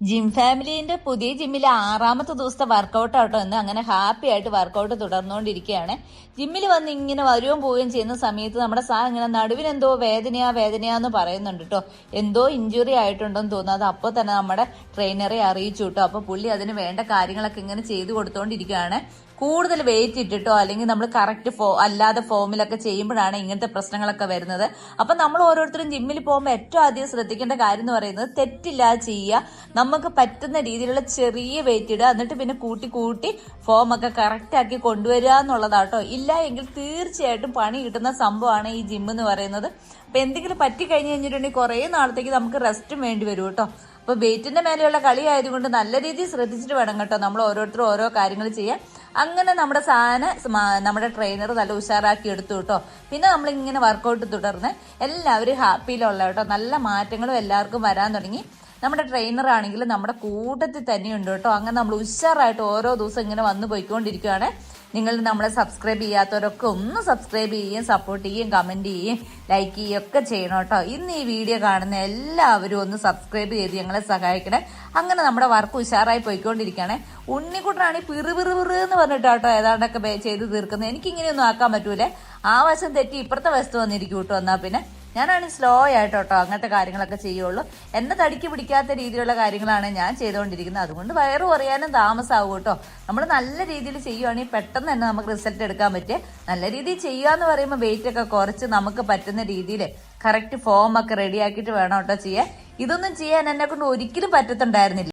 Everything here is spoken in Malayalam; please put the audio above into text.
ജിം ഫാമിലിന്റെ പുതിയ ജിമ്മിലെ 6ാമത്തെ ദിവസത്തെ വർക്കൗട്ട് ആട്ടോ എന്ന് അങ്ങനെ ഹാപ്പി ആയിട്ട് വർക്കൗട്ട് തുടർന്നുകൊണ്ടിരിക്കുകയാണ്. ജിമ്മിൽ വന്ന് ഇങ്ങനെ വരുകയും പോവുകയും ചെയ്യുന്ന സമയത്ത് നമ്മുടെ ഇങ്ങനെ നടുവിനെന്തോ വേദനയാന്ന് പറയുന്നുണ്ട് കേട്ടോ. എന്തോ ഇഞ്ചുറി ആയിട്ടുണ്ടെന്ന് തോന്നുന്നു. അത് അപ്പോൾ തന്നെ നമ്മുടെ ട്രെയിനറെ അറിയിച്ചു കേട്ടോ. അപ്പൊ പുള്ളി അതിന് വേണ്ട കാര്യങ്ങളൊക്കെ ഇങ്ങനെ ചെയ്തു കൊടുത്തോണ്ടിരിക്കുകയാണ്. കൂടുതൽ വെയിറ്റ് ഇട്ടിട്ടോ അല്ലെങ്കിൽ നമ്മൾ കറക്റ്റ് അല്ലാതെ ഫോമിലൊക്കെ ചെയ്യുമ്പോഴാണ് ഇങ്ങനത്തെ പ്രശ്നങ്ങളൊക്കെ വരുന്നത്. അപ്പൊ നമ്മൾ ഓരോരുത്തരും ജിമ്മിൽ പോകുമ്പോൾ ഏറ്റവും ആദ്യം ശ്രദ്ധിക്കേണ്ട കാര്യം എന്ന് പറയുന്നത് തെറ്റില്ലാതെ ചെയ്യുക. നമുക്ക് പറ്റുന്ന രീതിയിലുള്ള ചെറിയ വെയിറ്റ് ഇടുക, എന്നിട്ട് പിന്നെ കൂട്ടി ഫോം ഒക്കെ കറക്റ്റ് ആക്കി കൊണ്ടുവരിക എന്നുള്ളതാട്ടോ. ഇല്ല എങ്കിൽ തീർച്ചയായിട്ടും പണി കിട്ടുന്ന സംഭവമാണ് ഈ ജിം എന്ന് പറയുന്നത്. അപ്പൊ എന്തെങ്കിലും പറ്റി കഴിഞ്ഞ് കഴിഞ്ഞിട്ടുണ്ടെങ്കിൽ കുറെ നാളത്തേക്ക് നമുക്ക് റെസ്റ്റും വേണ്ടി വരും കേട്ടോ. അപ്പൊ വെയിറ്റിന്റെ മേലെയുള്ള കളി ആയതുകൊണ്ട് നല്ല രീതിയിൽ ശ്രദ്ധിച്ചിട്ട് വേണം കേട്ടോ നമ്മൾ ഓരോരുത്തരും ഓരോ കാര്യങ്ങൾ ചെയ്യാൻ. അങ്ങനെ നമ്മുടെ നമ്മുടെ ട്രെയിനർ നല്ല ഉഷാറാക്കി എടുത്തു കേട്ടോ. പിന്നെ നമ്മൾ ഇങ്ങനെ വർക്കൗട്ട് തുടർന്ന് എല്ലാവരും ഹാപ്പിയിലുള്ള കേട്ടോ. നല്ല മാറ്റങ്ങളും എല്ലാവർക്കും വരാൻ തുടങ്ങി. നമ്മുടെ ട്രെയിനർ ആണെങ്കിൽ നമ്മുടെ കൂട്ടത്തിൽ തന്നെയുണ്ട് കേട്ടോ. അങ്ങനെ നമ്മൾ ഉഷാറായിട്ട് ഓരോ ദിവസം ഇങ്ങനെ വന്നു പോയിക്കൊണ്ടിരിക്കുകയാണ്. നിങ്ങൾ നമ്മളെ സബ്സ്ക്രൈബ് ചെയ്യാത്തവരൊക്കെ ഒന്ന് സബ്സ്ക്രൈബ് ചെയ്യുകയും സപ്പോർട്ട് ചെയ്യുകയും കമന്റ് ചെയ്യുകയും ലൈക്ക് ചെയ്യുകയും ഒക്കെ ചെയ്യണം കേട്ടോ. ഇന്ന് ഈ വീഡിയോ കാണുന്ന എല്ലാവരും ഒന്ന് സബ്സ്ക്രൈബ് ചെയ്ത് ഞങ്ങളെ സഹായിക്കണേ. അങ്ങനെ നമ്മുടെ വർക്ക് ഉഷാറായി പോയിക്കൊണ്ടിരിക്കുകയാണ്. ഉണ്ണിക്കുട്ടനാണ് ഈ പിറുപിറുപിറു എന്ന് പറഞ്ഞിട്ട് കേട്ടോ ഏതാണ്ടൊക്കെ ചെയ്ത് തീർക്കുന്നത്. എനിക്കിങ്ങനെയൊന്നും ആക്കാൻ പറ്റൂലേ. ആ വശം തെറ്റി ഇപ്പുറത്തെ വശത്ത് വന്നിരിക്കും കേട്ടോ. എന്നാ പിന്നെ ഞാനാണ് സ്ലോ ആയിട്ട് കേട്ടോ അങ്ങനത്തെ കാര്യങ്ങളൊക്കെ ചെയ്യുള്ളൂ. എന്നെ തടിക്ക് പിടിക്കാത്ത രീതിയിലുള്ള കാര്യങ്ങളാണ് ഞാൻ ചെയ്തുകൊണ്ടിരിക്കുന്നത്. അതുകൊണ്ട് വയറ് കുറയാനും താമസമാകും കേട്ടോ. നമ്മൾ നല്ല രീതിയിൽ ചെയ്യുവാണെങ്കിൽ പെട്ടെന്ന് തന്നെ നമുക്ക് റിസൾട്ട് എടുക്കാൻ പറ്റും. നല്ല രീതിയിൽ ചെയ്യുക എന്ന് പറയുമ്പോൾ വെയിറ്റ് ഒക്കെ കുറച്ച് നമുക്ക് പറ്റുന്ന രീതിയിൽ കറക്റ്റ് ഫോം ഒക്കെ റെഡിയാക്കിയിട്ട് വേണം കേട്ടോ ചെയ്യാൻ. ഇതൊന്നും ചെയ്യാൻ എന്നെ കൊണ്ട് ഒരിക്കലും പറ്റത്തുണ്ടായിരുന്നില്ല.